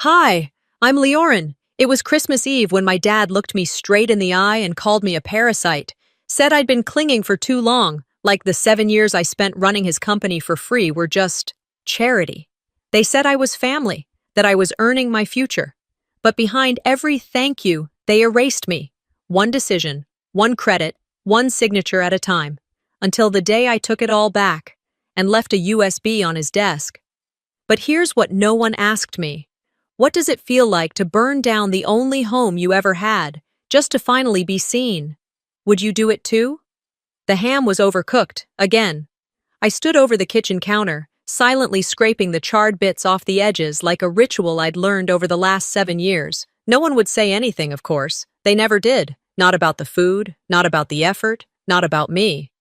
Hi, I'm Leorin. It was Christmas Eve when my dad looked me straight in the eye and called me a parasite. Said I'd been clinging for too long, like the 7 years I spent running his company for free were just charity. They said I was family, that I was earning my future. But behind every thank you, they erased me. One decision, one credit, one signature at a time. Until the day I took it all back and left a USB on his desk. But here's what no one asked me. What does it feel like to burn down the only home you ever had, just to finally be seen? Would you do it too? The ham was overcooked, again. I stood over the kitchen counter, silently scraping the charred bits off the edges like a ritual I'd learned over the last 7 years. No one would say anything, of course. They never did. Not about the food, not about the effort, not about me.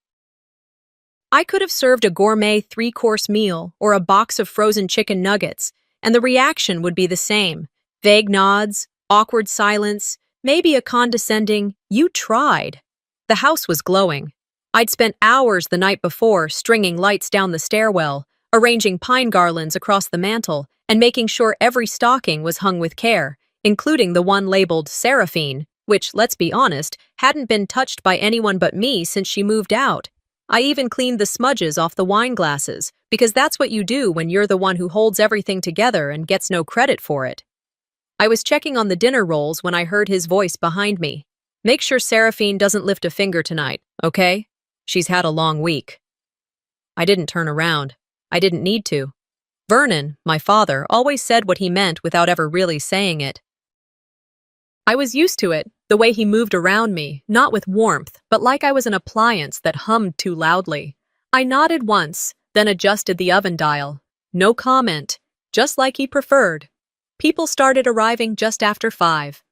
I could have served a gourmet 3-course meal or a box of frozen chicken nuggets, and the reaction would be the same. Vague nods, awkward silence, maybe a condescending, "You tried." The house was glowing. I'd spent hours the night before stringing lights down the stairwell, arranging pine garlands across the mantel, and making sure every stocking was hung with care, including the one labeled Seraphine, which, let's be honest, hadn't been touched by anyone but me since she moved out. I even cleaned the smudges off the wine glasses, because that's what you do when you're the one who holds everything together and gets no credit for it. I was checking on the dinner rolls when I heard his voice behind me. "Make sure Seraphine doesn't lift a finger tonight, okay? She's had a long week." I didn't turn around. I didn't need to. Vernon, my father, always said what he meant without ever really saying it. I was used to it, the way he moved around me, not with warmth, but like I was an appliance that hummed too loudly. I nodded once, then adjusted the oven dial. No comment, just like he preferred. People started arriving just after 5.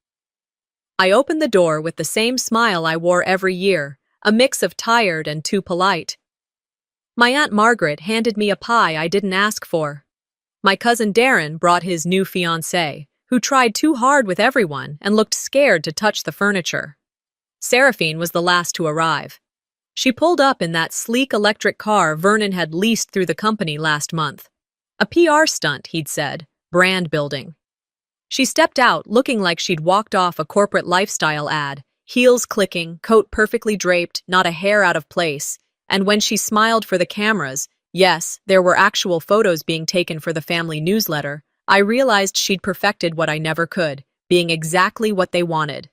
I opened the door with the same smile I wore every year, a mix of tired and too polite. My Aunt Margaret handed me a pie I didn't ask for. My cousin Darren brought his new fiancé, who tried too hard with everyone and looked scared to touch the furniture. Seraphine was the last to arrive. She pulled up in that sleek electric car Vernon had leased through the company last month. A PR stunt, he'd said, brand building. She stepped out looking like she'd walked off a corporate lifestyle ad, heels clicking, coat perfectly draped, not a hair out of place. And when she smiled for the cameras, yes, there were actual photos being taken for the family newsletter, I realized she'd perfected what I never could, being exactly what they wanted.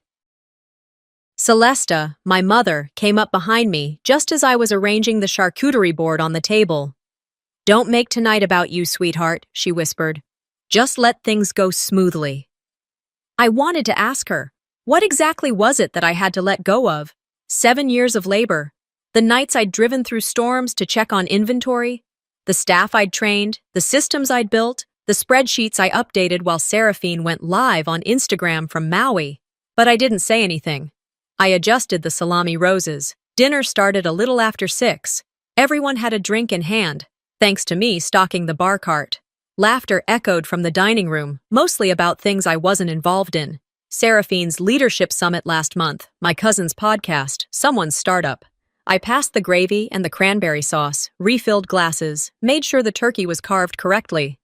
Celesta, my mother, came up behind me just as I was arranging the charcuterie board on the table. "Don't make tonight about you, sweetheart," she whispered. "Just let things go smoothly." I wanted to ask her, what exactly was it that I had to let go of? 7 years of labor, the nights I'd driven through storms to check on inventory, the staff I'd trained, the systems I'd built, the spreadsheets I updated while Seraphine went live on Instagram from Maui. But I didn't say anything. I adjusted the salami roses. Dinner started a little after 6. Everyone had a drink in hand, thanks to me stocking the bar cart. Laughter echoed from the dining room, mostly about things I wasn't involved in. Seraphine's leadership summit last month, my cousin's podcast, someone's startup. I passed the gravy and the cranberry sauce, refilled glasses, made sure the turkey was carved correctly.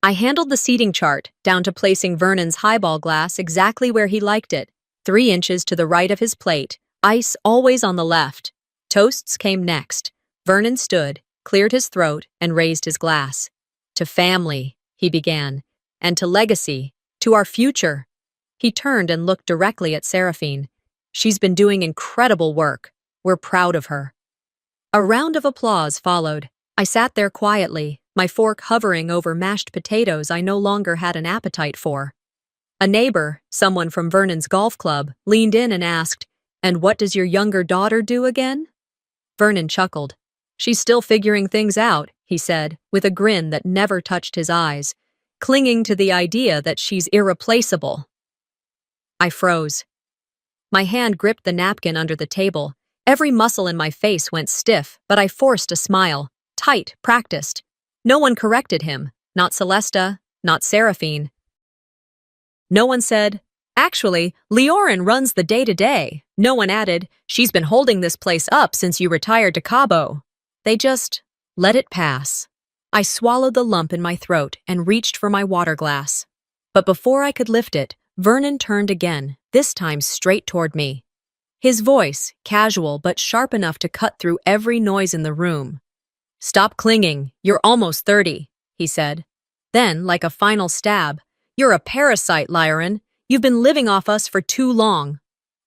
I handled the seating chart, down to placing Vernon's highball glass exactly where he liked it, 3 inches to the right of his plate, ice always on the left. Toasts came next. Vernon stood, cleared his throat, and raised his glass. "To family," he began, "and to legacy, to our future." He turned and looked directly at Seraphine. "She's been doing incredible work. We're proud of her." A round of applause followed. I sat there quietly, my fork hovering over mashed potatoes I no longer had an appetite for. A neighbor, someone from Vernon's golf club, leaned in and asked, "And what does your younger daughter do again?" Vernon chuckled. "She's still figuring things out," he said, with a grin that never touched his eyes, clinging to the idea that she's irreplaceable. I froze. My hand gripped the napkin under the table. Every muscle in my face went stiff, but I forced a smile, tight, practiced. No one corrected him, not Celesta, not Seraphine. No one said, "Actually, Leorin runs the day-to-day." No one added, "She's been holding this place up since you retired to Cabo." They just let it pass. I swallowed the lump in my throat and reached for my water glass. But before I could lift it, Vernon turned again, this time straight toward me. His voice, casual but sharp enough to cut through every noise in the room. "Stop clinging, you're almost 30, he said. Then, like a final stab, "You're a parasite, Lyron. You've been living off us for too long."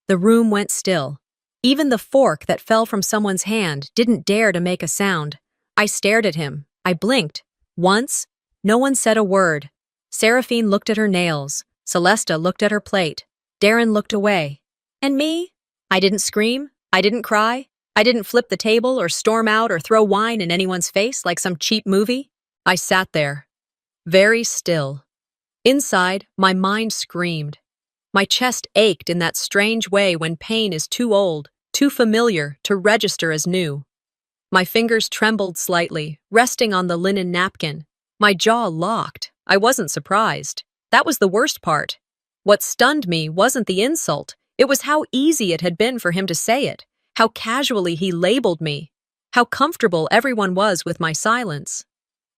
The room went still. Even the fork that fell from someone's hand didn't dare to make a sound. I stared at him. I blinked. Once, no one said a word. Seraphine looked at her nails. Celesta looked at her plate. Darren looked away. And me? I didn't scream. I didn't cry. I didn't flip the table or storm out or throw wine in anyone's face like some cheap movie. I sat there, very still. Inside, my mind screamed. My chest ached in that strange way when pain is too old, too familiar to register as new. My fingers trembled slightly, resting on the linen napkin. My jaw locked. I wasn't surprised. That was the worst part. What stunned me wasn't the insult. It was how easy it had been for him to say it, how casually he labeled me, how comfortable everyone was with my silence.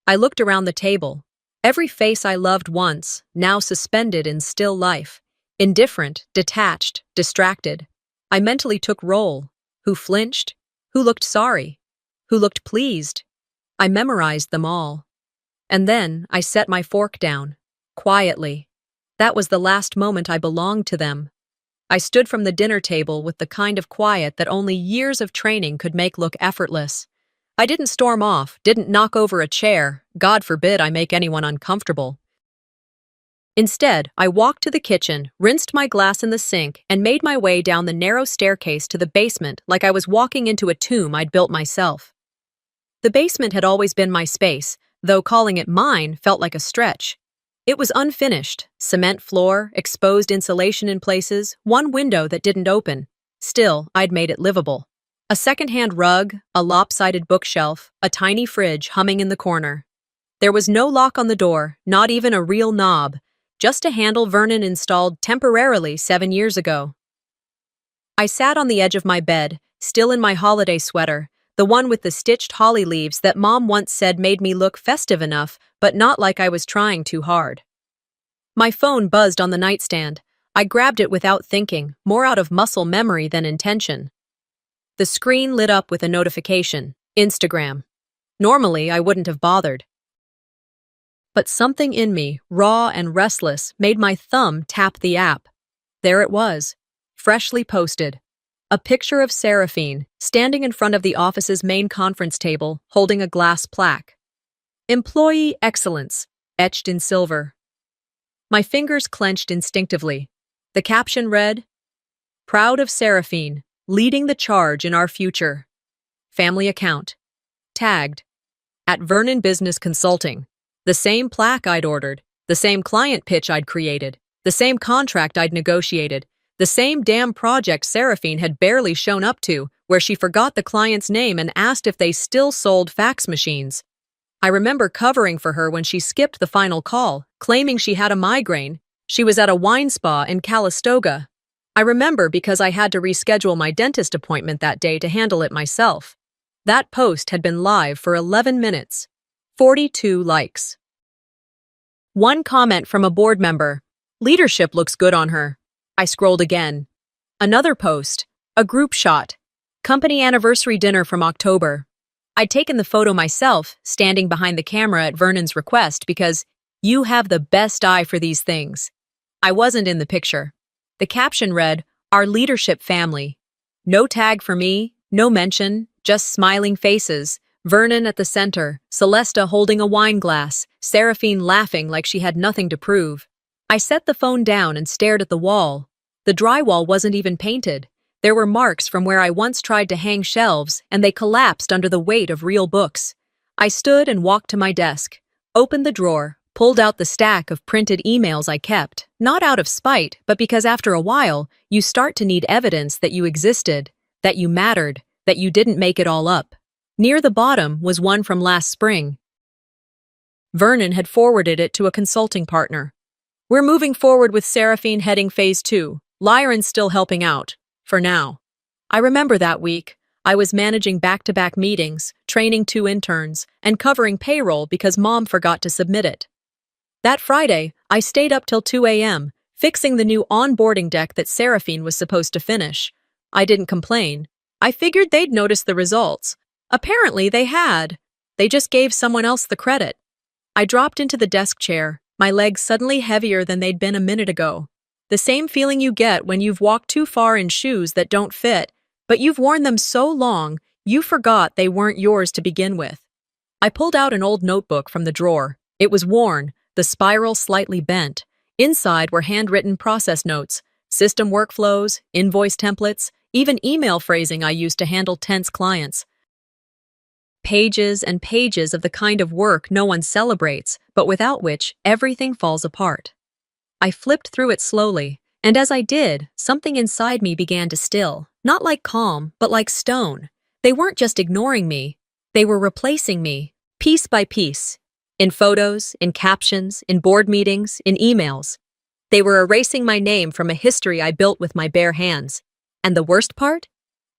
I looked around the table. Every face I loved once, now suspended in still life. Indifferent, detached, distracted. I mentally took roll. Who flinched? Who looked sorry? Who looked pleased? I memorized them all. And then I set my fork down, quietly. That was the last moment I belonged to them. I stood from the dinner table with the kind of quiet that only years of training could make look effortless. I didn't storm off, didn't knock over a chair. God forbid I make anyone uncomfortable. Instead, I walked to the kitchen, rinsed my glass in the sink, and made my way down the narrow staircase to the basement like I was walking into a tomb I'd built myself. The basement had always been my space, though calling it mine felt like a stretch. It was unfinished, cement floor, exposed insulation in places, one window that didn't open. Still, I'd made it livable. A second-hand rug, a lopsided bookshelf, a tiny fridge humming in the corner. There was no lock on the door, not even a real knob, just a handle Vernon installed temporarily 7 years ago. I sat on the edge of my bed, still in my holiday sweater, the one with the stitched holly leaves that Mom once said made me look festive enough, but not like I was trying too hard. My phone buzzed on the nightstand. I grabbed it without thinking, more out of muscle memory than intention. The screen lit up with a notification, Instagram. Normally, I wouldn't have bothered. But something in me, raw and restless, made my thumb tap the app. There it was, freshly posted. A picture of Seraphine, standing in front of the office's main conference table, holding a glass plaque. Employee Excellence, etched in silver. My fingers clenched instinctively. The caption read, "Proud of Seraphine, leading the charge in our future. Family account. Tagged. At Vernon Business Consulting. The same plaque I'd ordered, the same client pitch I'd created, the same contract I'd negotiated, the same damn project Seraphine had barely shown up to, where she forgot the client's name and asked if they still sold fax machines. I remember covering for her when she skipped the final call, claiming she had a migraine. She was at a wine spa in Calistoga. I remember because I had to reschedule my dentist appointment that day to handle it myself. That post had been live for 11 minutes. 42 likes. One comment from a board member. Leadership looks good on her. I scrolled again. Another post. A group shot. Company anniversary dinner from October. I'd taken the photo myself, standing behind the camera at Vernon's request because you have the best eye for these things. I wasn't in the picture. The caption read, "Our leadership family." No tag for me, no mention, just smiling faces. Vernon at the center, Celesta holding a wine glass, Seraphine laughing like she had nothing to prove. I set the phone down and stared at the wall. The drywall wasn't even painted. There were marks from where I once tried to hang shelves, and they collapsed under the weight of real books. I stood and walked to my desk, opened the drawer, pulled out the stack of printed emails I kept, not out of spite, but because after a while, you start to need evidence that you existed, that you mattered, that you didn't make it all up. Near the bottom was one from last spring. Vernon had forwarded it to a consulting partner. "We're moving forward with Seraphine heading phase 2. Lyron's still helping out. For now." I remember that week. I was managing back-to-back meetings, training 2 interns, and covering payroll because mom forgot to submit it. That Friday, I stayed up till 2 a.m., fixing the new onboarding deck that Seraphine was supposed to finish. I didn't complain. I figured they'd notice the results. Apparently, they had. They just gave someone else the credit. I dropped into the desk chair, my legs suddenly heavier than they'd been a minute ago. The same feeling you get when you've walked too far in shoes that don't fit, but you've worn them so long, you forgot they weren't yours to begin with. I pulled out an old notebook from the drawer. It was worn, the spiral slightly bent. Inside were handwritten process notes, system workflows, invoice templates, even email phrasing I used to handle tense clients. Pages and pages of the kind of work no one celebrates, but without which everything falls apart. I flipped through it slowly, and as I did, something inside me began to still, not like calm, but like stone. They weren't just ignoring me, they were replacing me, piece by piece. In photos, in captions, in board meetings, in emails. They were erasing my name from a history I built with my bare hands. And the worst part?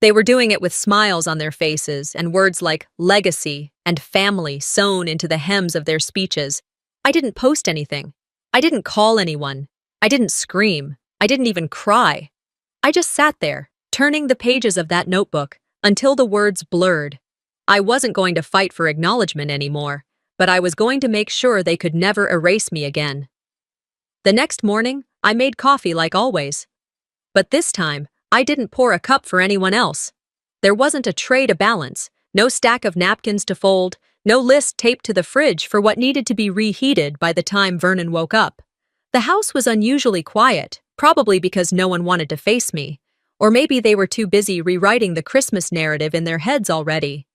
They were doing it with smiles on their faces and words like legacy and family sewn into the hems of their speeches. I didn't post anything. I didn't call anyone. I didn't scream. I didn't even cry. I just sat there, turning the pages of that notebook until the words blurred. I wasn't going to fight for acknowledgement anymore, but I was going to make sure they could never erase me again. The next morning, I made coffee like always. But this time, I didn't pour a cup for anyone else. There wasn't a tray to balance, no stack of napkins to fold, no list taped to the fridge for what needed to be reheated by the time Vernon woke up. The house was unusually quiet, probably because no one wanted to face me, or maybe they were too busy rewriting the Christmas narrative in their heads already.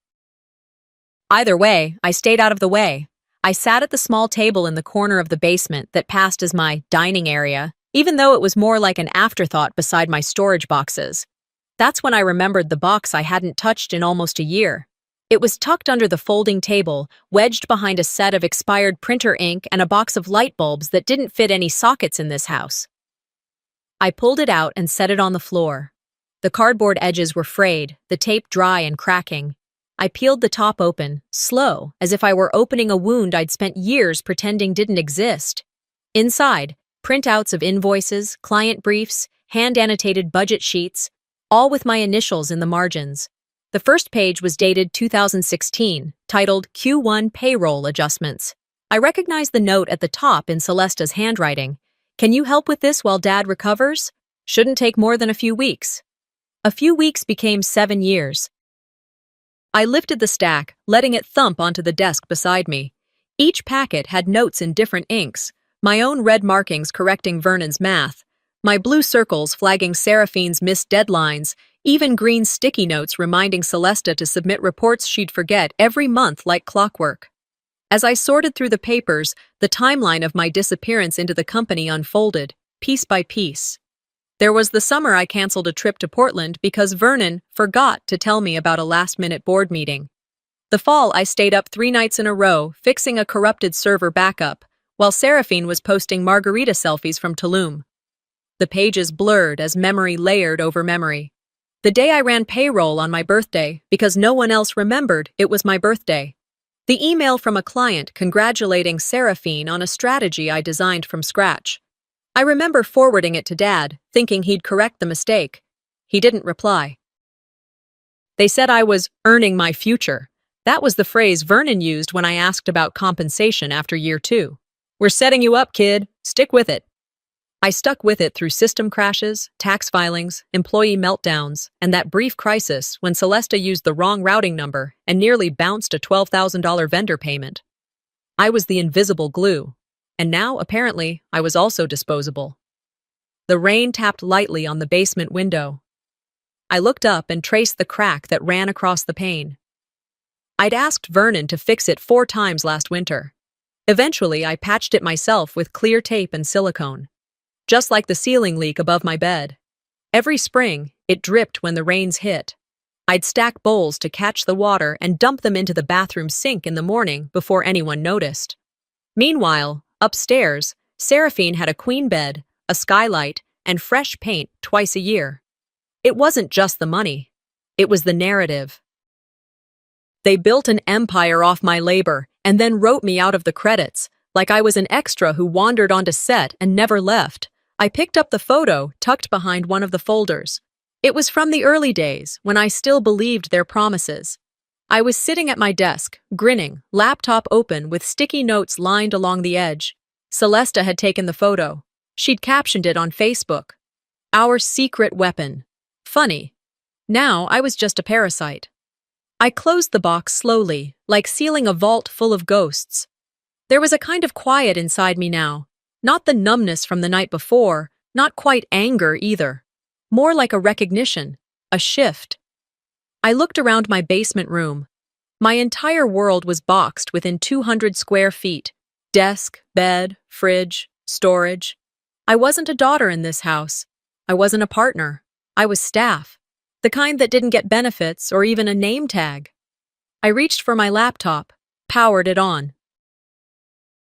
Either way, I stayed out of the way. I sat at the small table in the corner of the basement that passed as my dining area, even though it was more like an afterthought beside my storage boxes. That's when I remembered the box I hadn't touched in almost a year. It was tucked under the folding table, wedged behind a set of expired printer ink and a box of light bulbs that didn't fit any sockets in this house. I pulled it out and set it on the floor. The cardboard edges were frayed, the tape dry and cracking. I peeled the top open, slow, as if I were opening a wound I'd spent years pretending didn't exist. Inside, printouts of invoices, client briefs, hand-annotated budget sheets, all with my initials in the margins. The first page was dated 2016, titled Q1 Payroll Adjustments. I recognized the note at the top in Celesta's handwriting. Can you help with this while Dad recovers? Shouldn't take more than a few weeks. A few weeks became 7 years. I lifted the stack, letting it thump onto the desk beside me. Each packet had notes in different inks, my own red markings correcting Vernon's math, my blue circles flagging Seraphine's missed deadlines, even green sticky notes reminding Celesta to submit reports she'd forget every month like clockwork. As I sorted through the papers, the timeline of my disappearance into the company unfolded, piece by piece. There was the summer I canceled a trip to Portland because Vernon forgot to tell me about a last-minute board meeting. The fall I stayed up 3 nights in a row fixing a corrupted server backup, while Seraphine was posting margarita selfies from Tulum. The pages blurred as memory layered over memory. The day I ran payroll on my birthday because no one else remembered it was my birthday. The email from a client congratulating Seraphine on a strategy I designed from scratch. I remember forwarding it to Dad, thinking he'd correct the mistake. He didn't reply. They said I was earning my future. That was the phrase Vernon used when I asked about compensation after year 2. We're setting you up, kid. Stick with it. I stuck with it through system crashes, tax filings, employee meltdowns, and that brief crisis when Celesta used the wrong routing number and nearly bounced a $12,000 vendor payment. I was the invisible glue. And now, apparently, I was also disposable. The rain tapped lightly on the basement window. I looked up and traced the crack that ran across the pane. I'd asked Vernon to fix it 4 times last winter. Eventually, I patched it myself with clear tape and silicone. Just like the ceiling leak above my bed. Every spring, it dripped when the rains hit. I'd stack bowls to catch the water and dump them into the bathroom sink in the morning before anyone noticed. Meanwhile, upstairs, Seraphine had a queen bed, a skylight, and fresh paint twice a year. It wasn't just the money. It was the narrative. They built an empire off my labor and then wrote me out of the credits, like I was an extra who wandered onto set and never left. I picked up the photo tucked behind one of the folders. It was from the early days, when I still believed their promises. I was sitting at my desk, grinning, laptop open with sticky notes lined along the edge. Celesta had taken the photo. She'd captioned it on Facebook. Our secret weapon. Funny. Now I was just a parasite. I closed the box slowly, like sealing a vault full of ghosts. There was a kind of quiet inside me now. Not the numbness from the night before, not quite anger either. More like a recognition, a shift. I looked around my basement room. My entire world was boxed within 200 square feet. Desk, bed, fridge, storage. I wasn't a daughter in this house. I wasn't a partner. I was staff. The kind that didn't get benefits or even a name tag. I reached for my laptop, powered it on.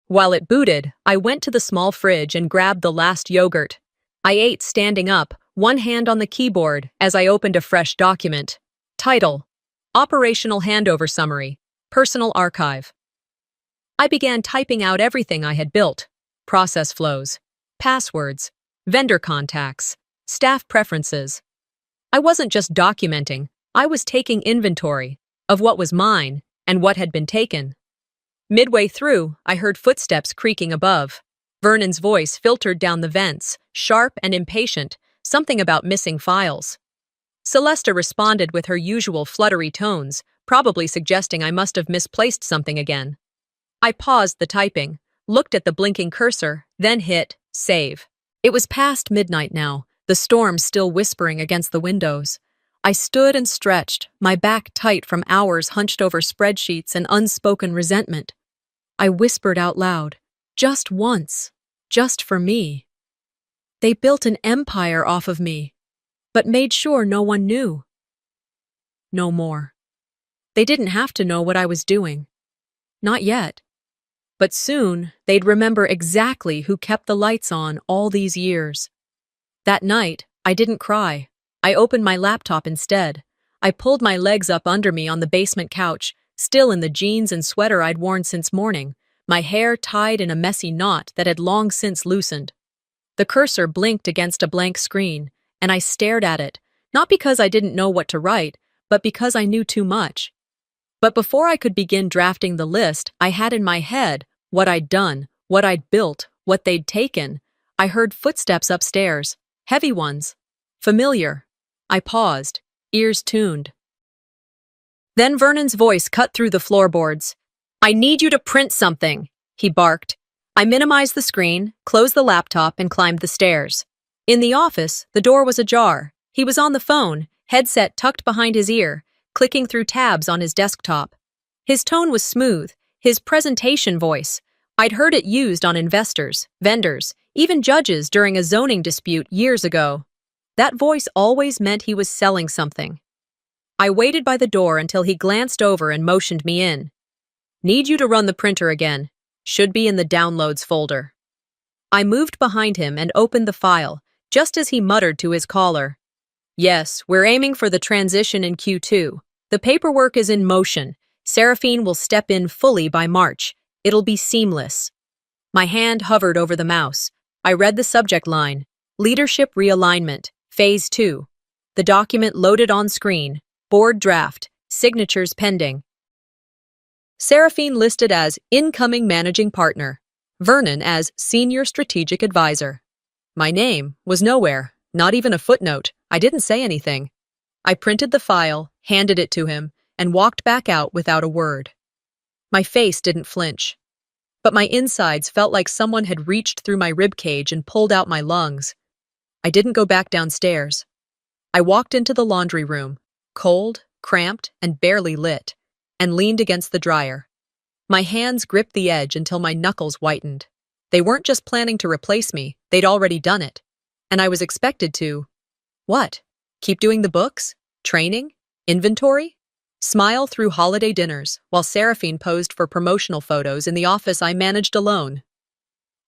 While it booted, I went to the small fridge and grabbed the last yogurt. I ate standing up, one hand on the keyboard, as I opened a fresh document. Title: Operational Handover Summary, Personal Archive. I began typing out everything I had built: process flows, passwords, vendor contacts, staff preferences. I wasn't just documenting, I was taking inventory of what was mine and what had been taken. Midway through, I heard footsteps creaking above. Vernon's voice filtered down the vents, sharp and impatient, something about missing files. Celesta responded with her usual fluttery tones, probably suggesting I must have misplaced something again. I paused the typing, looked at the blinking cursor, then hit save. It was past midnight now, the storm still whispering against the windows. I stood and stretched, my back tight from hours hunched over spreadsheets and unspoken resentment. I whispered out loud, just once, just for me. They built an empire off of me, but made sure no one knew. No more. They didn't have to know what I was doing. Not yet. But soon, they'd remember exactly who kept the lights on all these years. That night, I didn't cry. I opened my laptop instead. I pulled my legs up under me on the basement couch, still in the jeans and sweater I'd worn since morning, my hair tied in a messy knot that had long since loosened. The cursor blinked against a blank screen, and I stared at it, not because I didn't know what to write, but because I knew too much. But before I could begin drafting the list I had in my head, what I'd done, what I'd built, what they'd taken, I heard footsteps upstairs, heavy ones, familiar. I paused, ears tuned. Then Vernon's voice cut through the floorboards. I need you to print something, he barked. I minimized the screen, closed the laptop, and climbed the stairs. In the office, the door was ajar. He was on the phone, headset tucked behind his ear, clicking through tabs on his desktop. His tone was smooth, his presentation voice. I'd heard it used on investors, vendors, even judges during a zoning dispute years ago. That voice always meant he was selling something. I waited by the door until he glanced over and motioned me in. Need you to run the printer again. Should be in the downloads folder. I moved behind him and opened the file, just as he muttered to his caller. Yes, we're aiming for the transition in Q2. The paperwork is in motion. Seraphine will step in fully by March. It'll be seamless. My hand hovered over the mouse. I read the subject line, Leadership Realignment, Phase 2. The document loaded on screen, board draft, signatures pending. Seraphine listed as Incoming Managing Partner, Vernon as Senior Strategic Advisor. My name was nowhere, not even a footnote. I didn't say anything. I printed the file, handed it to him, and walked back out without a word. My face didn't flinch, but my insides felt like someone had reached through my ribcage and pulled out my lungs. I didn't go back downstairs. I walked into the laundry room, cold, cramped, and barely lit, and leaned against the dryer. My hands gripped the edge until my knuckles whitened. They weren't just planning to replace me, they'd already done it. And I was expected to… What? Keep doing the books? Training? Inventory? Smile through holiday dinners, while Seraphine posed for promotional photos in the office I managed alone.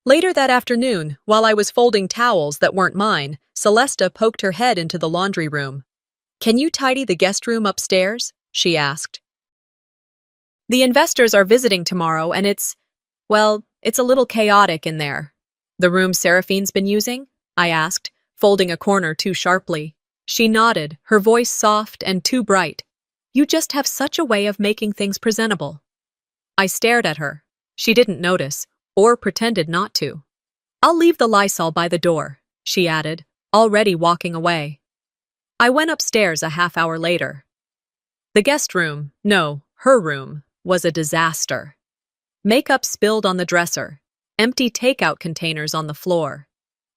Later that afternoon, while I was folding towels that weren't mine, Celesta poked her head into the laundry room. Can you tidy the guest room upstairs? She asked. The investors are visiting tomorrow and it's a little chaotic in there. The room Seraphine's been using? I asked, folding a corner too sharply. She nodded, her voice soft and too bright. You just have such a way of making things presentable. I stared at her. She didn't notice, or pretended not to. I'll leave the Lysol by the door, she added, already walking away. I went upstairs a half hour later. The guest room, no, her room, was a disaster. Makeup spilled on the dresser, empty takeout containers on the floor,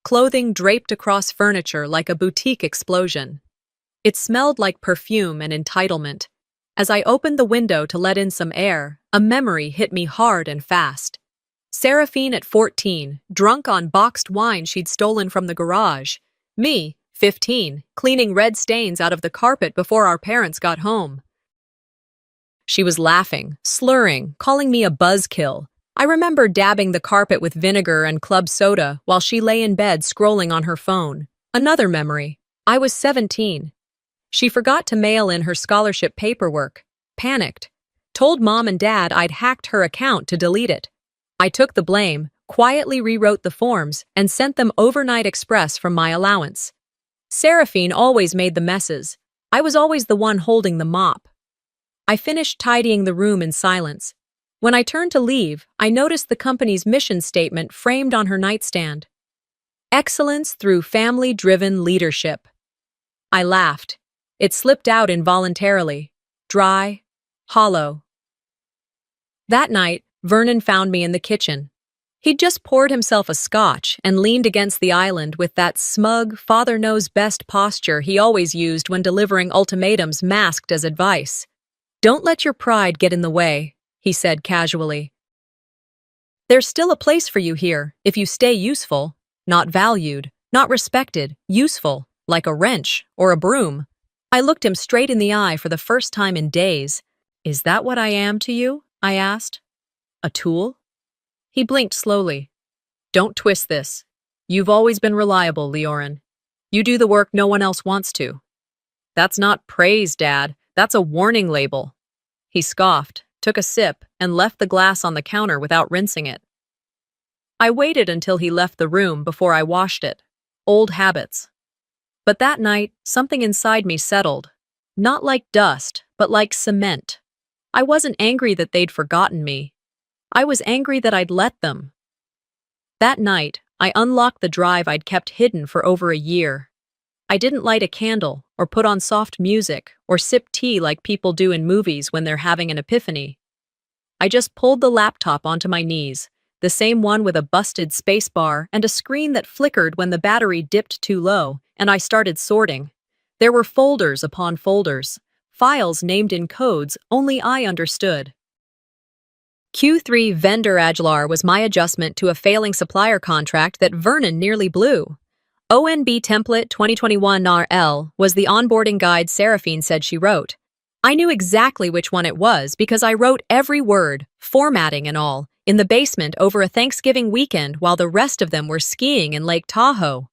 clothing draped across furniture like a boutique explosion. It smelled like perfume and entitlement. As I opened the window to let in some air, a memory hit me hard and fast. Seraphine at 14, drunk on boxed wine she'd stolen from the garage. Me, 15, cleaning red stains out of the carpet before our parents got home. She was laughing, slurring, calling me a buzzkill. I remember dabbing the carpet with vinegar and club soda while she lay in bed scrolling on her phone. Another memory. I was 17. She forgot to mail in her scholarship paperwork. Panicked. Told mom and dad I'd hacked her account to delete it. I took the blame, quietly rewrote the forms, and sent them overnight express from my allowance. Seraphine always made the messes. I was always the one holding the mop. I finished tidying the room in silence. When I turned to leave, I noticed the company's mission statement framed on her nightstand. Excellence through family-driven leadership. I laughed. It slipped out involuntarily. Dry, hollow. That night, Vernon found me in the kitchen. He'd just poured himself a scotch and leaned against the island with that smug, father-knows-best posture he always used when delivering ultimatums masked as advice. Don't let your pride get in the way, he said casually. There's still a place for you here if you stay useful, not valued, not respected, useful, like a wrench or a broom. I looked him straight in the eye for the first time in days. Is that what I am to you? I asked. A tool? He blinked slowly. Don't twist this. You've always been reliable, Leorin. You do the work no one else wants to. That's not praise, Dad. That's a warning label. He scoffed, took a sip, and left the glass on the counter without rinsing it. I waited until he left the room before I washed it. Old habits. But that night, something inside me settled. Not like dust, but like cement. I wasn't angry that they'd forgotten me. I was angry that I'd let them. That night, I unlocked the drive I'd kept hidden for over a year. I didn't light a candle, or put on soft music, or sip tea like people do in movies when they're having an epiphany. I just pulled the laptop onto my knees, the same one with a busted spacebar and a screen that flickered when the battery dipped too low, and I started sorting. There were folders upon folders, files named in codes only I understood. Q3 vendor Aglar was my adjustment to a failing supplier contract that Vernon nearly blew. ONB template 2021 RL was the onboarding guide Seraphine said she wrote. I knew exactly which one it was because I wrote every word, formatting and all, in the basement over a Thanksgiving weekend while the rest of them were skiing in Lake Tahoe.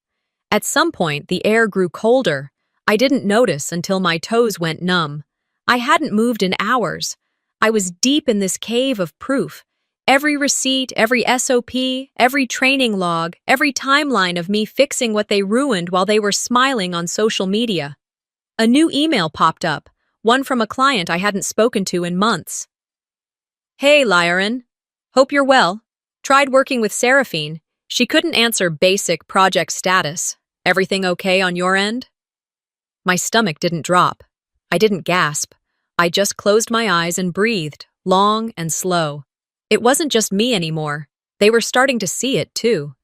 At some point, the air grew colder. I didn't notice until my toes went numb. I hadn't moved in hours. I was deep in this cave of proof. Every receipt, every SOP, every training log, every timeline of me fixing what they ruined while they were smiling on social media. A new email popped up, one from a client I hadn't spoken to in months. Hey, Lyran. Hope you're well. Tried working with Seraphine. She couldn't answer basic project status. Everything okay on your end? My stomach didn't drop. I didn't gasp. I just closed my eyes and breathed, long and slow. It wasn't just me anymore. They were starting to see it, too.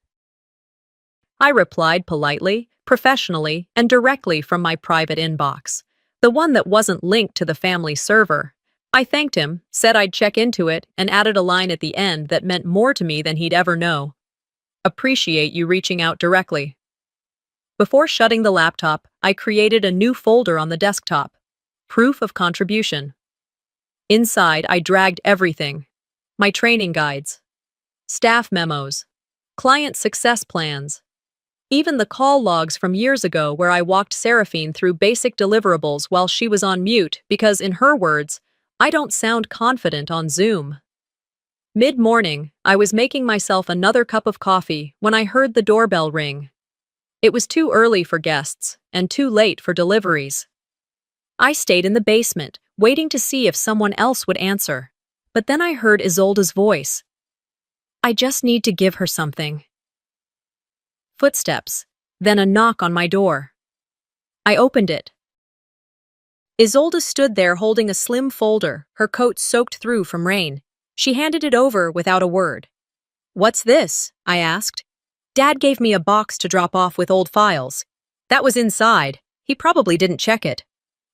I replied politely, professionally, and directly from my private inbox, the one that wasn't linked to the family server. I thanked him, said I'd check into it, and added a line at the end that meant more to me than he'd ever know. Appreciate you reaching out directly. Before shutting the laptop, I created a new folder on the desktop. Proof of contribution. Inside, I dragged everything. My training guides, staff memos, client success plans, even the call logs from years ago where I walked Seraphine through basic deliverables while she was on mute because, in her words, I don't sound confident on Zoom. Mid-morning, I was making myself another cup of coffee when I heard the doorbell ring. It was too early for guests and too late for deliveries. I stayed in the basement, waiting to see if someone else would answer. But then I heard Isolde's voice. I just need to give her something. Footsteps, then a knock on my door. I opened it. Isolde stood there holding a slim folder, her coat soaked through from rain. She handed it over without a word. What's this? I asked. Dad gave me a box to drop off with old files. That was inside. He probably didn't check it.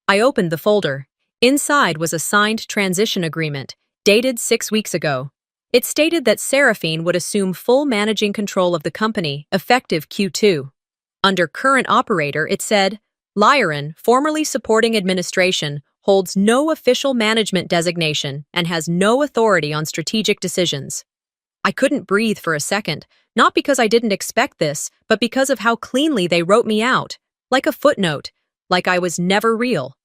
I opened the folder. Inside was a signed transition agreement, dated 6 weeks ago. It stated that Seraphine would assume full managing control of the company, effective Q2. Under current operator, it said, Lyron, formerly supporting administration, holds no official management designation and has no authority on strategic decisions. I couldn't breathe for a second, not because I didn't expect this, but because of how cleanly they wrote me out, like a footnote, like I was never real.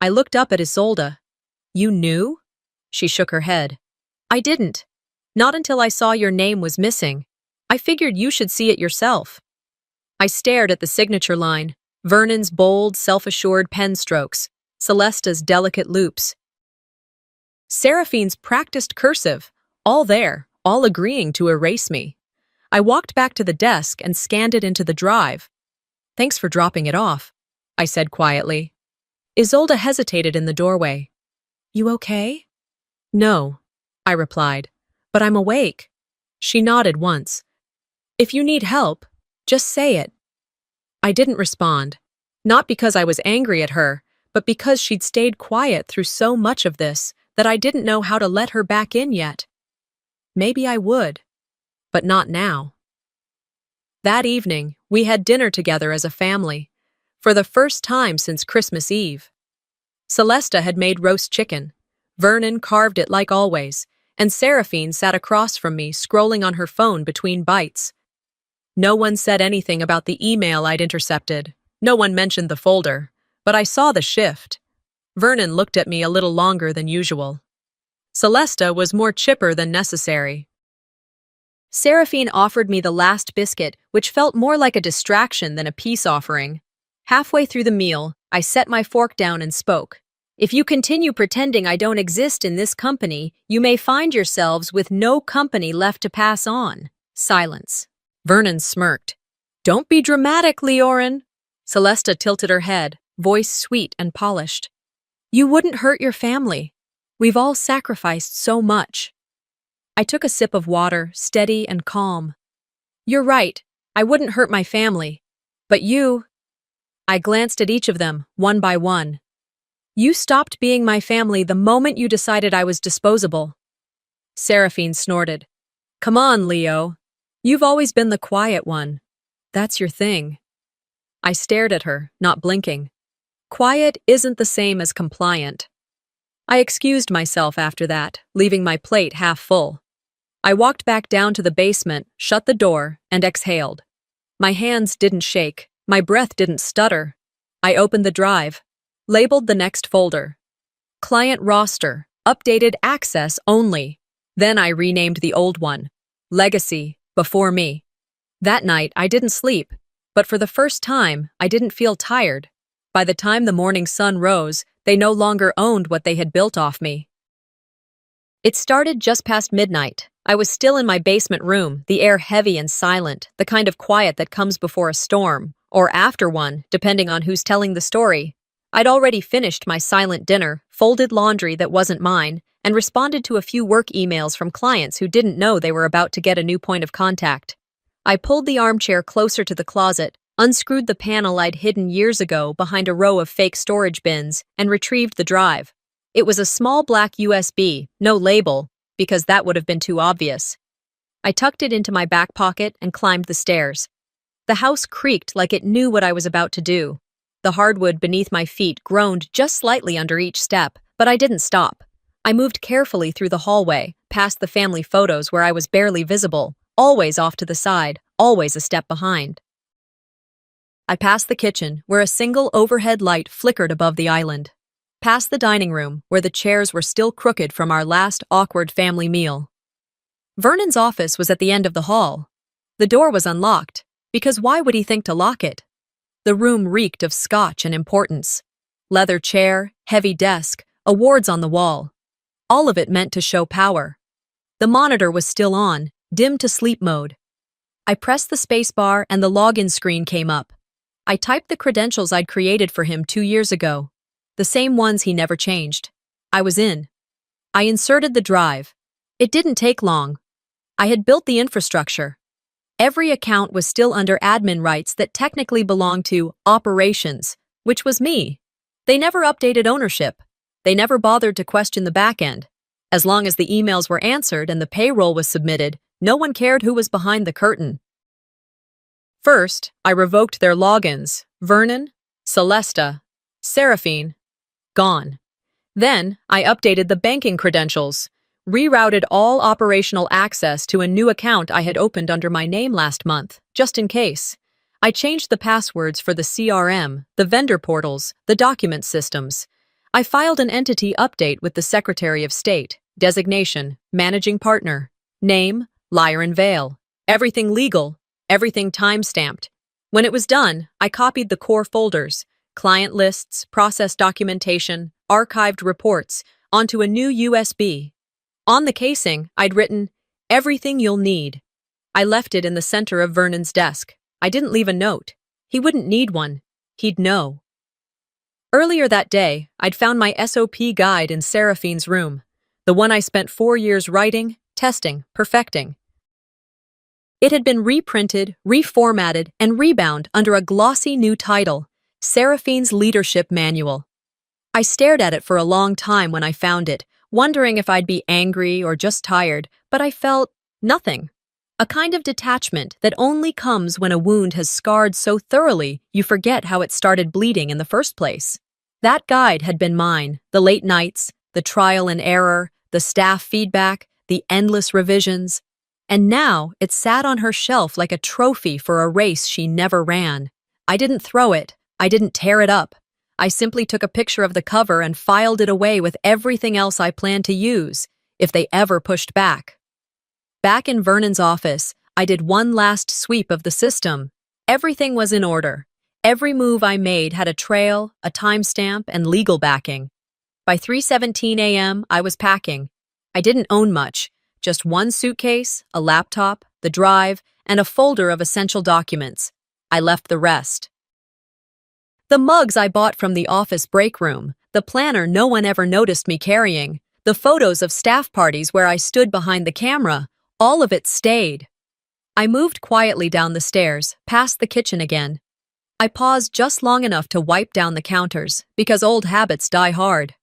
I looked up at Isolde. You knew? She shook her head. I didn't. Not until I saw your name was missing. I figured you should see it yourself. I stared at the signature line, Vernon's bold, self-assured pen strokes, Celesta's delicate loops. Seraphine's practiced cursive, all there, all agreeing to erase me. I walked back to the desk and scanned it into the drive. Thanks for dropping it off, I said quietly. Isolde hesitated in the doorway. You okay? No, I replied, but I'm awake. She nodded once. If you need help, just say it. I didn't respond, not because I was angry at her, but because she'd stayed quiet through so much of this that I didn't know how to let her back in yet. Maybe I would, but not now. That evening, we had dinner together as a family, for the first time since Christmas Eve. Celesta had made roast chicken, Vernon carved it like always, and Seraphine sat across from me scrolling on her phone between bites. No one said anything about the email I'd intercepted. No one mentioned the folder, but I saw the shift. Vernon looked at me a little longer than usual. Celesta was more chipper than necessary. Seraphine offered me the last biscuit, which felt more like a distraction than a peace offering. Halfway through the meal, I set my fork down and spoke. If you continue pretending I don't exist in this company, you may find yourselves with no company left to pass on. Silence. Vernon smirked. Don't be dramatic, Leorin. Celesta tilted her head, voice sweet and polished. You wouldn't hurt your family. We've all sacrificed so much. I took a sip of water, steady and calm. You're right, I wouldn't hurt my family. But you... I glanced at each of them, one by one. You stopped being my family the moment you decided I was disposable. Seraphine snorted. Come on, Leo. You've always been the quiet one. That's your thing. I stared at her, not blinking. Quiet isn't the same as compliant. I excused myself after that, leaving my plate half full. I walked back down to the basement, shut the door, and exhaled. My hands didn't shake, my breath didn't stutter. I opened the drive, labeled the next folder. Client roster, updated access only. Then I renamed the old one. Legacy, before me. That night, I didn't sleep, but for the first time, I didn't feel tired. By the time the morning sun rose, they no longer owned what they had built off me. It started just past midnight. I was still in my basement room, the air heavy and silent, the kind of quiet that comes before a storm, or after one, depending on who's telling the story. I'd already finished my silent dinner, folded laundry that wasn't mine, and responded to a few work emails from clients who didn't know they were about to get a new point of contact. I pulled the armchair closer to the closet, unscrewed the panel I'd hidden years ago behind a row of fake storage bins, and retrieved the drive. It was a small black USB, no label, because that would have been too obvious. I tucked it into my back pocket and climbed the stairs. The house creaked like it knew what I was about to do. The hardwood beneath my feet groaned just slightly under each step, but I didn't stop. I moved carefully through the hallway, past the family photos where I was barely visible, always off to the side, always a step behind. I passed the kitchen, where a single overhead light flickered above the island. past the dining room where the chairs were still crooked from our last awkward family meal. Vernon's office was at the end of the hall. The door was unlocked, because why would he think to lock it? The room reeked of scotch and importance. Leather chair, heavy desk, awards on the wall. All of it meant to show power. The monitor was still on, dim to sleep mode. I pressed the spacebar and the login screen came up. I typed the credentials I'd created for him 2 years ago. The same ones he never changed. I was in. I inserted the drive. It didn't take long. I had built the infrastructure. Every account was still under admin rights that technically belonged to operations, which was me. They never updated ownership. They never bothered to question the back end. As long as the emails were answered and the payroll was submitted, no one cared who was behind the curtain. First, I revoked their logins. Vernon, Celesta, Seraphine, gone. Then, I updated the banking credentials, rerouted all operational access to a new account I had opened under my name last month, just in case. I changed the passwords for the CRM, the vendor portals, the document systems. I filed an entity update with the Secretary of State, designation, managing partner, name, Liar and Veil. Everything legal, everything time-stamped. When it was done, I copied the core folders, client lists, process documentation, archived reports, onto a new USB. On the casing, I'd written, "Everything you'll need." I left it in the center of Vernon's desk. I didn't leave a note. He wouldn't need one. He'd know. Earlier that day, I'd found my SOP guide in Seraphine's room, the one I spent 4 years writing, testing, perfecting. It had been reprinted, reformatted, and rebound under a glossy new title, Seraphine's Leadership Manual. I stared at it for a long time when I found it, wondering if I'd be angry or just tired, but I felt nothing. A kind of detachment that only comes when a wound has scarred so thoroughly you forget how it started bleeding in the first place. That guide had been mine, the late nights, the trial and error, the staff feedback, the endless revisions. And now it sat on her shelf like a trophy for a race she never ran. I didn't throw it. I didn't tear it up. I simply took a picture of the cover and filed it away with everything else I planned to use, if they ever pushed back. Back in Vernon's office, I did one last sweep of the system. Everything was in order. Every move I made had a trail, a timestamp, and legal backing. By 3:17 a.m., I was packing. I didn't own much, just one suitcase, a laptop, the drive, and a folder of essential documents. I left the rest. The mugs I bought from the office break room, the planner no one ever noticed me carrying, the photos of staff parties where I stood behind the camera, all of it stayed. I moved quietly down the stairs, past the kitchen again. I paused just long enough to wipe down the counters, because old habits die hard.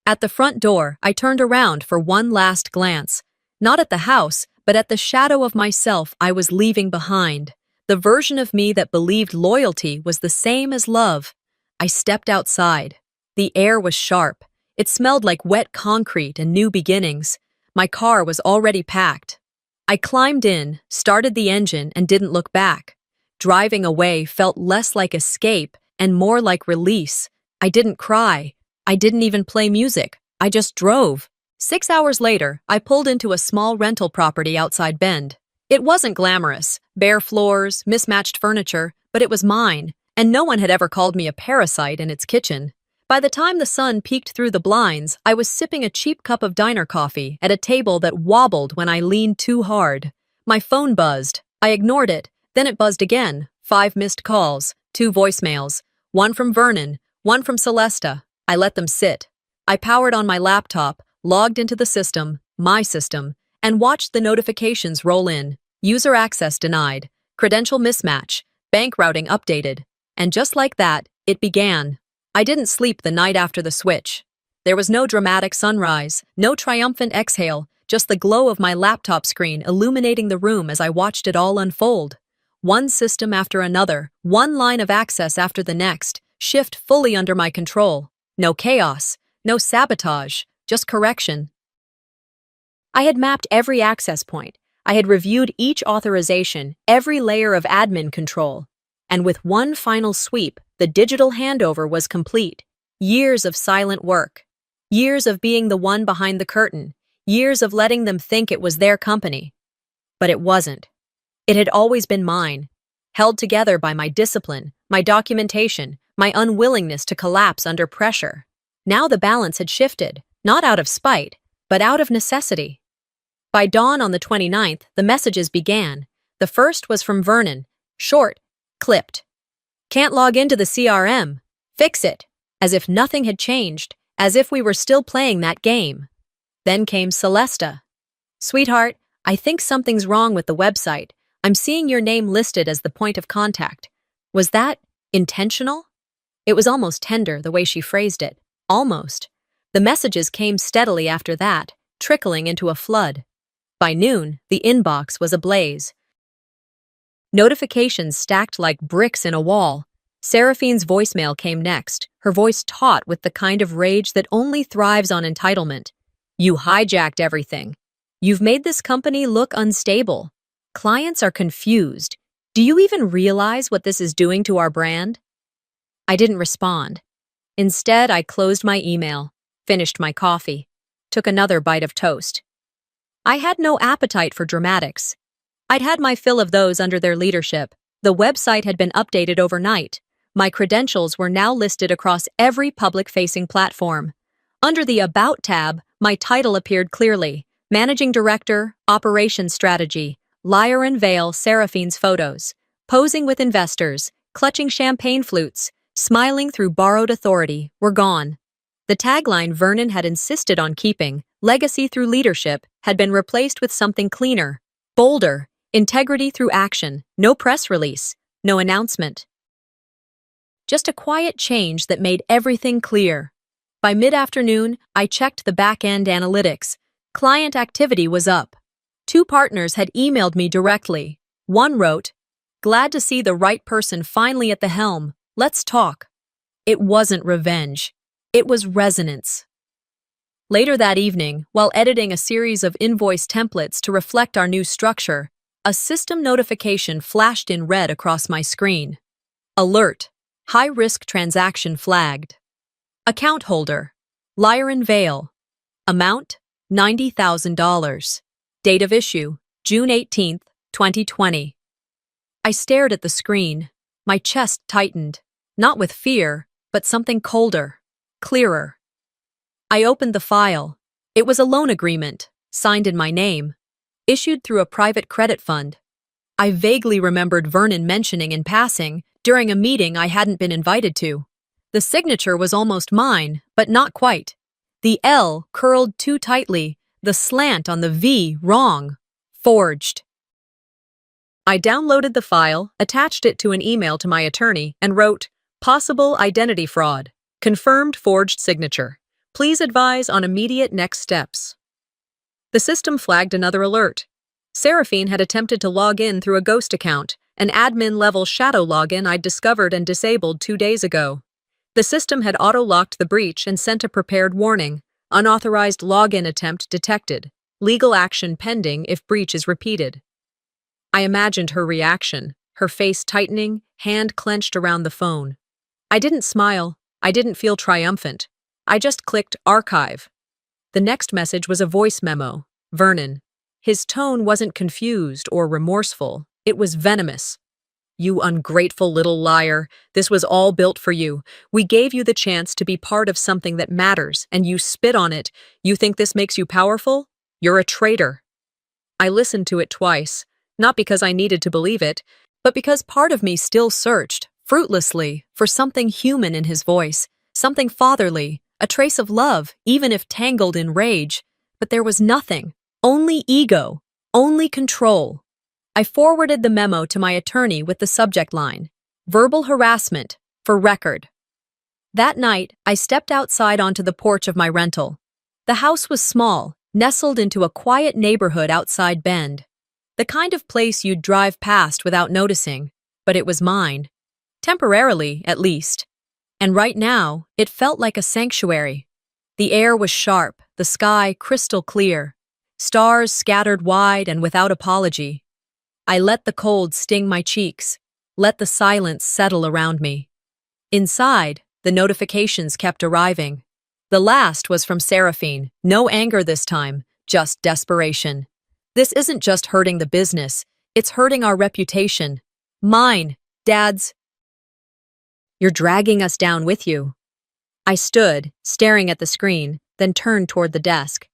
At the front door, I turned around for one last glance, not at the house, but at the shadow of myself I was leaving behind, the version of me that believed loyalty was the same as love. I stepped outside. The air was sharp. It smelled like wet concrete and new beginnings. My car was already packed. I climbed in, started the engine, and didn't look back. Driving away felt less like escape and more like release. I didn't cry. I didn't even play music. I just drove. 6 hours later, I pulled into a small rental property outside Bend. It wasn't glamorous, bare floors, mismatched furniture, but it was mine, and no one had ever called me a parasite in its kitchen. By the time the sun peeked through the blinds, I was sipping a cheap cup of diner coffee at a table that wobbled when I leaned too hard. My phone buzzed. I ignored it. Then it buzzed again. 5 missed calls, 2 voicemails, one from Vernon, one from Celesta. I let them sit. I powered on my laptop, logged into the system, my system, and watched the notifications roll in. User access denied, credential mismatch, bank routing updated. And just like that, it began. I didn't sleep the night after the switch. There was no dramatic sunrise, no triumphant exhale, just the glow of my laptop screen illuminating the room as I watched it all unfold. One system after another, one line of access after the next, shift fully under my control. No chaos, no sabotage, just correction. I had mapped every access point. I had reviewed each authorization, every layer of admin control. And with one final sweep, the digital handover was complete. Years of silent work. Years of being the one behind the curtain. Years of letting them think it was their company. But it wasn't. It had always been mine, held together by my discipline, my documentation, my unwillingness to collapse under pressure. Now the balance had shifted, not out of spite, but out of necessity. By dawn on the 29th, the messages began. The first was from Vernon, short, clipped. Can't log into the CRM. Fix it. As if nothing had changed, as if we were still playing that game. Then came Celesta. Sweetheart, I think something's wrong with the website. I'm seeing your name listed as the point of contact. Was that intentional? It was almost tender the way she phrased it. Almost. The messages came steadily after that, trickling into a flood. By noon, the inbox was ablaze. Notifications stacked like bricks in a wall. Seraphine's voicemail came next, her voice taut with the kind of rage that only thrives on entitlement. You hijacked everything. You've made this company look unstable. Clients are confused. Do you even realize what this is doing to our brand? I didn't respond. Instead, I closed my email, finished my coffee, took another bite of toast. I had no appetite for dramatics. I'd had my fill of those under their leadership. The website had been updated overnight. My credentials were now listed across every public-facing platform. Under the About tab, my title appeared clearly: Managing Director, Operations Strategy, Lyre and Veil Seraphine's photos, posing with investors, clutching champagne flutes, smiling through borrowed authority, were gone. The tagline Vernon had insisted on keeping, Legacy through Leadership, had been replaced with something cleaner, bolder, Integrity through Action, no press release, no announcement. Just a quiet change that made everything clear. By mid-afternoon, I checked the back-end analytics. Client activity was up. 2 partners had emailed me directly. One wrote, "Glad to see the right person finally at the helm. Let's talk." It wasn't revenge. It was resonance. Later that evening, while editing a series of invoice templates to reflect our new structure, a system notification flashed in red across my screen. Alert. High-risk transaction flagged. Account holder, Lyre and Veil. Amount, $90,000. Date of issue, June 18, 2020. I stared at the screen. My chest tightened, not with fear, but something colder, clearer. I opened the file. It was a loan agreement, signed in my name, issued through a private credit fund. I vaguely remembered Vernon mentioning in passing during a meeting I hadn't been invited to. The signature was almost mine, but not quite. The L curled too tightly, the slant on the V wrong. Forged. I downloaded the file, attached it to an email to my attorney, and wrote, "Possible identity fraud. Confirmed forged signature. Please advise on immediate next steps." The system flagged another alert. Seraphine had attempted to log in through a ghost account, an admin-level shadow login I'd discovered and disabled 2 days ago. The system had auto-locked the breach and sent a prepared warning: unauthorized login attempt detected. Legal action pending if breach is repeated. I imagined her reaction, her face tightening, hand clenched around the phone. I didn't smile. I didn't feel triumphant. I just clicked archive. The next message was a voice memo. Vernon. His tone wasn't confused or remorseful. It was venomous. "You ungrateful little liar. This was all built for you. We gave you the chance to be part of something that matters, and you spit on it. You think this makes you powerful? You're a traitor." I listened to it twice, not because I needed to believe it, but because part of me still searched, fruitlessly, for something human in his voice, something fatherly, a trace of love, even if tangled in rage. But there was nothing. Only ego. Only control. I forwarded the memo to my attorney with the subject line, "Verbal harassment, for record." That night, I stepped outside onto the porch of my rental. The house was small, nestled into a quiet neighborhood outside Bend. The kind of place you'd drive past without noticing, but it was mine. Temporarily, at least. And right now, it felt like a sanctuary. The air was sharp, the sky crystal clear. Stars scattered wide and without apology. I let the cold sting my cheeks, let the silence settle around me. Inside, the notifications kept arriving. The last was from Seraphine. No anger this time, just desperation. This isn't just hurting the business, it's hurting our reputation. Mine, Dad's. You're dragging us down with you. I stood, staring at the screen, then turned toward the desk.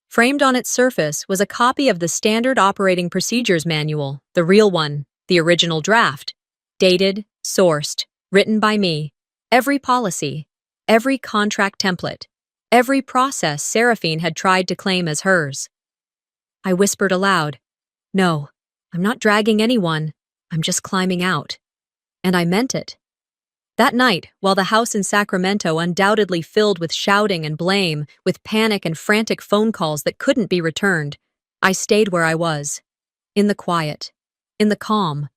Framed on its surface was a copy of the Standard Operating Procedures Manual, the real one, the original draft. Dated, sourced, written by me. Every policy, every contract template, every process Seraphine had tried to claim as hers. I whispered aloud, "No, I'm not dragging anyone. I'm just climbing out." And I meant it. That night, while the house in Sacramento undoubtedly filled with shouting and blame, with panic and frantic phone calls that couldn't be returned, I stayed where I was. In the quiet. In the calm.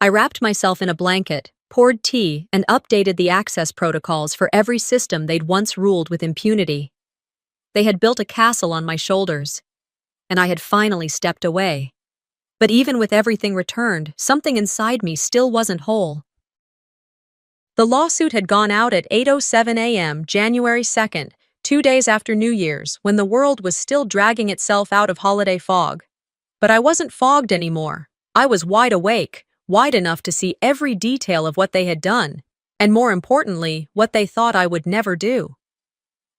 I wrapped myself in a blanket, poured tea, and updated the access protocols for every system they'd once ruled with impunity. They had built a castle on my shoulders, and I had finally stepped away. But even with everything returned, something inside me still wasn't whole. The lawsuit had gone out at 8:07 a.m. January 2nd, 2 days after New Year's, when the world was still dragging itself out of holiday fog. But I wasn't fogged anymore. I was wide awake, wide enough to see every detail of what they had done, and more importantly, what they thought I would never do.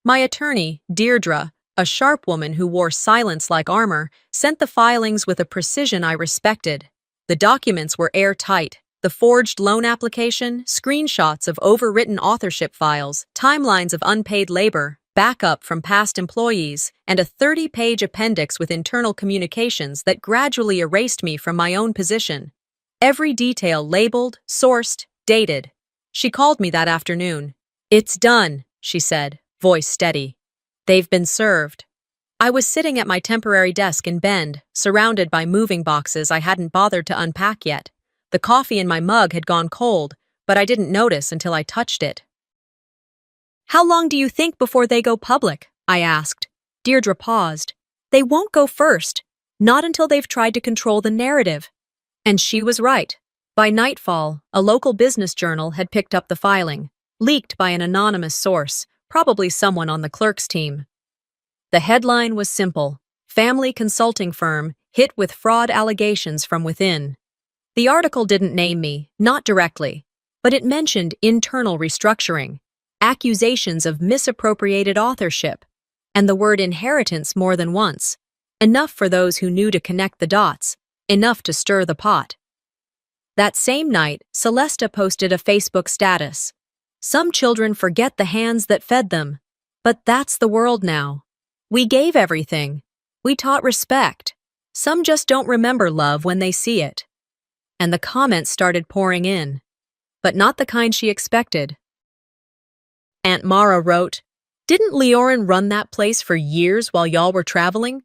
My attorney, Deirdre, a sharp woman who wore silence like armor, sent the filings with a precision I respected. The documents were airtight. The forged loan application, screenshots of overwritten authorship files, timelines of unpaid labor, backup from past employees, and a 30-page appendix with internal communications that gradually erased me from my own position. Every detail labeled, sourced, dated. She called me that afternoon. "It's done," she said, voice steady. "They've been served." I was sitting at my temporary desk in Bend, surrounded by moving boxes I hadn't bothered to unpack yet. The coffee in my mug had gone cold, but I didn't notice until I touched it. "How long do you think before they go public?" I asked. Deirdre paused. "They won't go first, not until they've tried to control the narrative." And she was right. By nightfall, a local business journal had picked up the filing, leaked by an anonymous source, probably someone on the clerk's team. The headline was simple: "Family consulting firm hit with fraud allegations from within." The article didn't name me, not directly, but it mentioned internal restructuring, accusations of misappropriated authorship, and the word inheritance more than once, enough for those who knew to connect the dots, enough to stir the pot. That same night, Celesta posted a Facebook status. "Some children forget the hands that fed them, but that's the world now. We gave everything. We taught respect. Some just don't remember love when they see it." And the comments started pouring in, but not the kind she expected. Aunt Mara wrote, "Didn't Leorin run that place for years while y'all were traveling?"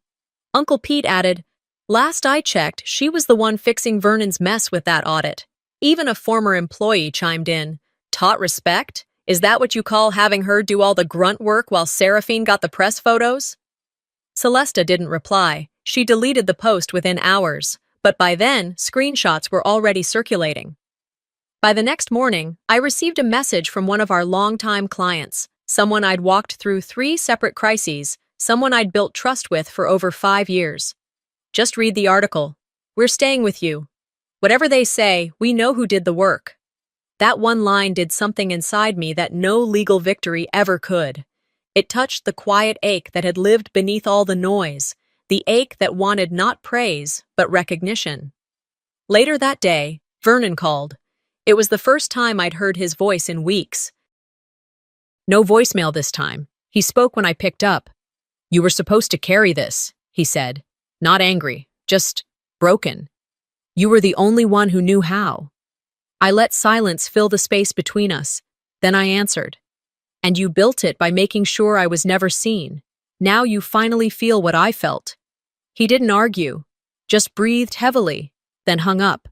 Uncle Pete added, "Last I checked, she was the one fixing Vernon's mess with that audit." Even a former employee chimed in, "Taught respect? Is that what you call having her do all the grunt work while Seraphine got the press photos?" Celesta didn't reply. She deleted the post within hours. But by then, screenshots were already circulating. By the next morning, I received a message from one of our longtime clients, someone I'd walked through 3 separate crises, someone I'd built trust with for over 5 years. "Just read the article. We're staying with you. Whatever they say, we know who did the work." That one line did something inside me that no legal victory ever could. It touched the quiet ache that had lived beneath all the noise, the ache that wanted not praise, but recognition. Later that day, Vernon called. It was the first time I'd heard his voice in weeks. No voicemail this time. He spoke when I picked up. "You were supposed to carry this," he said. Not angry, just broken. "You were the only one who knew how." I let silence fill the space between us. Then I answered. "And you built it by making sure I was never seen. Now you finally feel what I felt." He didn't argue, just breathed heavily, then hung up.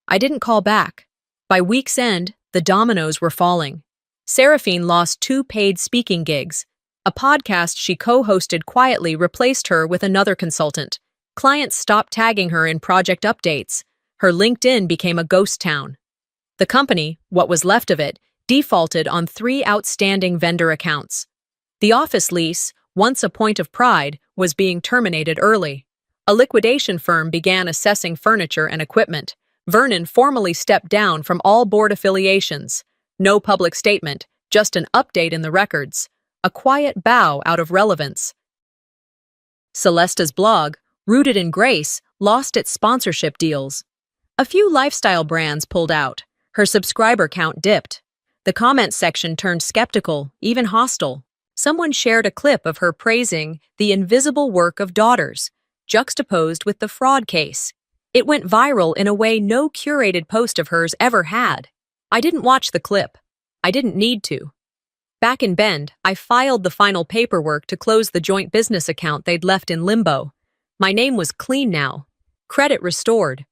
I didn't call back. By week's end, the dominoes were falling. Seraphine lost 2 paid speaking gigs. A podcast she co-hosted quietly replaced her with another consultant. Clients stopped tagging her in project updates. Her LinkedIn became a ghost town. The company, what was left of it, defaulted on 3 outstanding vendor accounts. The office lease, once a point of pride, was being terminated early. A liquidation firm began assessing furniture and equipment. Vernon formally stepped down from all board affiliations. No public statement, just an update in the records. A quiet bow out of relevance. Celesta's blog, rooted in grace, lost its sponsorship deals. A few lifestyle brands pulled out. Her subscriber count dipped. The comments section turned skeptical, even hostile. Someone shared a clip of her praising the invisible work of daughters, juxtaposed with the fraud case. It went viral in a way no curated post of hers ever had. I didn't watch the clip. I didn't need to. Back in Bend, I filed the final paperwork to close the joint business account they'd left in limbo. My name was clean now. Credit restored.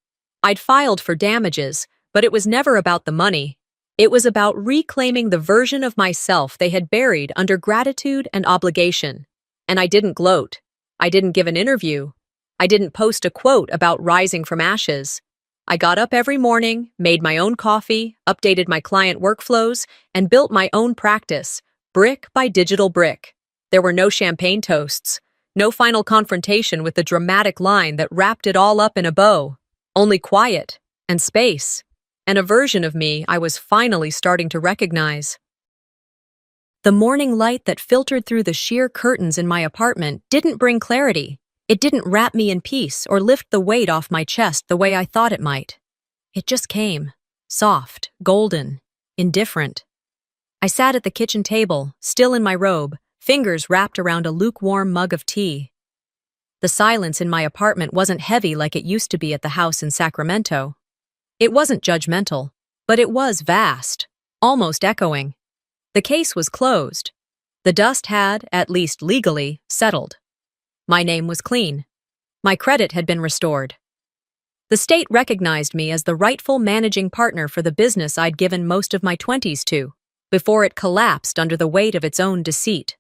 I'd filed for damages, but it was never about the money. It was about reclaiming the version of myself they had buried under gratitude and obligation. And I didn't gloat. I didn't give an interview. I didn't post a quote about rising from ashes. I got up every morning, made my own coffee, updated my client workflows, and built my own practice, brick by digital brick. There were no champagne toasts, no final confrontation with the dramatic line that wrapped it all up in a bow. Only quiet and space, and a version of me I was finally starting to recognize. The morning light that filtered through the sheer curtains in my apartment didn't bring clarity. It didn't wrap me in peace or lift the weight off my chest the way I thought it might. It just came, soft, golden, indifferent. I sat at the kitchen table, still in my robe, fingers wrapped around a lukewarm mug of tea. The silence in my apartment wasn't heavy like it used to be at the house in Sacramento. It wasn't judgmental, but it was vast, almost echoing. The case was closed. The dust had, at least legally, settled. My name was clean. My credit had been restored. The state recognized me as the rightful managing partner for the business I'd given most of my 20s to, before it collapsed under the weight of its own deceit.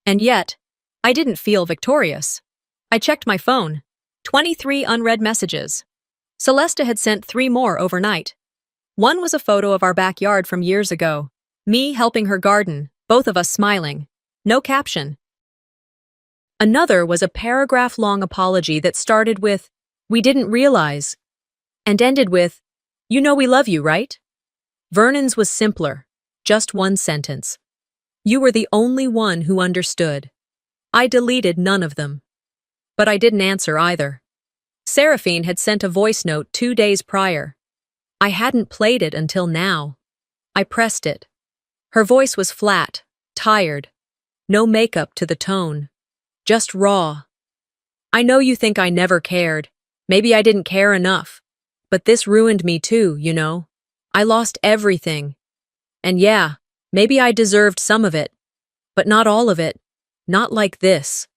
And yet, I didn't feel victorious. I checked my phone. 23 unread messages. Celesta had sent 3 more overnight. One was a photo of our backyard from years ago. Me helping her garden, both of us smiling. No caption. Another was a paragraph-long apology that started with, "We didn't realize," and ended with, "You know we love you, right?" Vernon's was simpler, just one sentence. "You were the only one who understood." I deleted none of them. But I didn't answer either. Seraphine had sent a voice note 2 days prior. I hadn't played it until now. I pressed it. Her voice was flat, tired. No makeup to the tone. Just raw. "I know you think I never cared. Maybe I didn't care enough. But this ruined me too, you know. I lost everything. And yeah, maybe I deserved some of it. But not all of it. Not like this."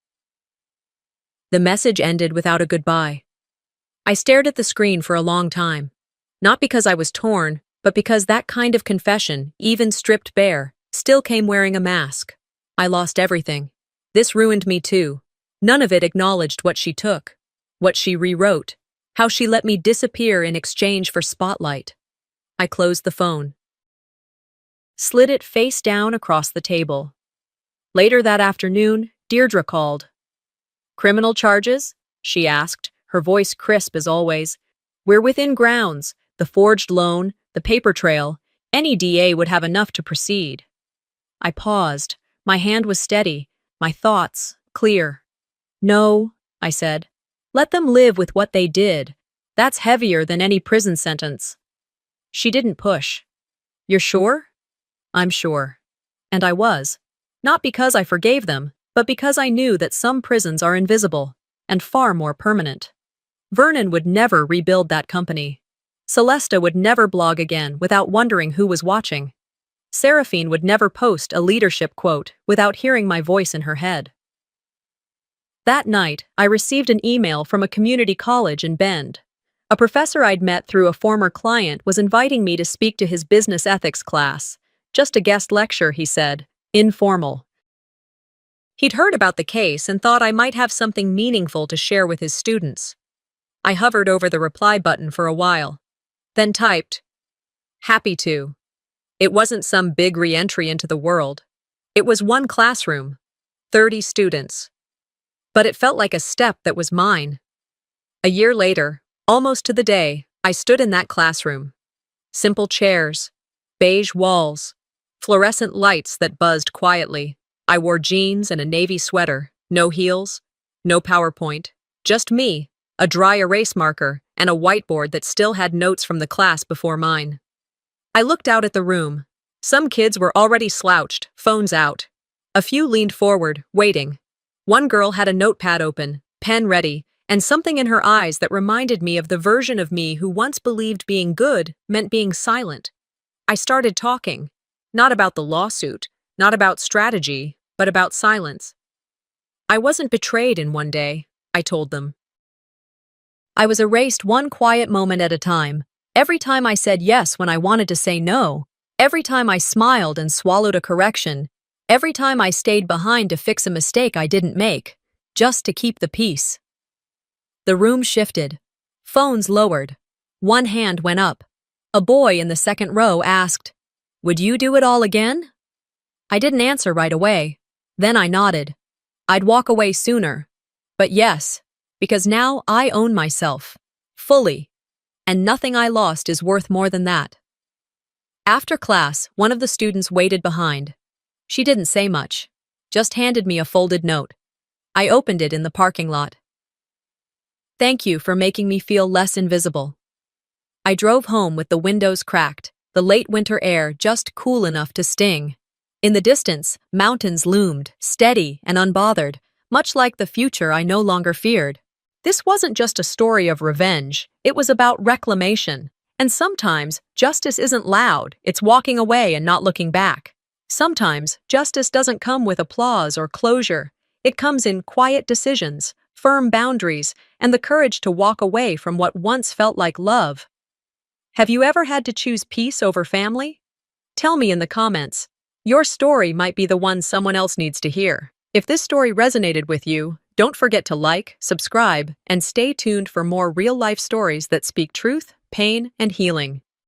The message ended without a goodbye. I stared at the screen for a long time. Not because I was torn, but because that kind of confession, even stripped bare, still came wearing a mask. I lost everything. This ruined me too. None of it acknowledged what she took, what she rewrote, how she let me disappear in exchange for spotlight. I closed the phone. Slid it face down across the table. Later that afternoon, Deirdre called. "Criminal charges?" she asked, her voice crisp as always. "We're within grounds, the forged loan, the paper trail. Any DA would have enough to proceed." I paused. My hand was steady. My thoughts, clear. "No," I said. "Let them live with what they did. That's heavier than any prison sentence." She didn't push. "You're sure?" "I'm sure." And I was. Not because I forgave them, but because I knew that some prisons are invisible and far more permanent. Vernon would never rebuild that company. Celesta would never blog again without wondering who was watching. Seraphine would never post a leadership quote without hearing my voice in her head. That night, I received an email from a community college in Bend. A professor I'd met through a former client was inviting me to speak to his business ethics class. Just a guest lecture, he said, informal. He'd heard about the case and thought I might have something meaningful to share with his students. I hovered over the reply button for a while, then typed, "Happy to." It wasn't some big re-entry into the world. It was one classroom, 30 students. But it felt like a step that was mine. A year later, almost to the day, I stood in that classroom. Simple chairs, beige walls, fluorescent lights that buzzed quietly. I wore jeans and a navy sweater, no heels, no PowerPoint, just me, a dry erase marker, and a whiteboard that still had notes from the class before mine. I looked out at the room. Some kids were already slouched, phones out. A few leaned forward, waiting. One girl had a notepad open, pen ready, and something in her eyes that reminded me of the version of me who once believed being good meant being silent. I started talking, not about the lawsuit, not about strategy, but about silence. I wasn't betrayed in one day, I told them. I was erased one quiet moment at a time. Every time I said yes when I wanted to say no, every time I smiled and swallowed a correction, every time I stayed behind to fix a mistake I didn't make, just to keep the peace. The room shifted. Phones lowered. One hand went up. A boy in the second row asked, "Would you do it all again?" I didn't answer right away. Then I nodded. I'd walk away sooner. But yes, because now I own myself. Fully. And nothing I lost is worth more than that. After class, one of the students waited behind. She didn't say much, just handed me a folded note. I opened it in the parking lot. "Thank you for making me feel less invisible." I drove home with the windows cracked, the late winter air just cool enough to sting. In the distance, mountains loomed, steady and unbothered, much like the future I no longer feared. This wasn't just a story of revenge, it was about reclamation. And sometimes, justice isn't loud, it's walking away and not looking back. Sometimes, justice doesn't come with applause or closure. It comes in quiet decisions, firm boundaries, and the courage to walk away from what once felt like love. Have you ever had to choose peace over family? Tell me in the comments. Your story might be the one someone else needs to hear. If this story resonated with you, don't forget to like, subscribe, and stay tuned for more real-life stories that speak truth, pain, and healing.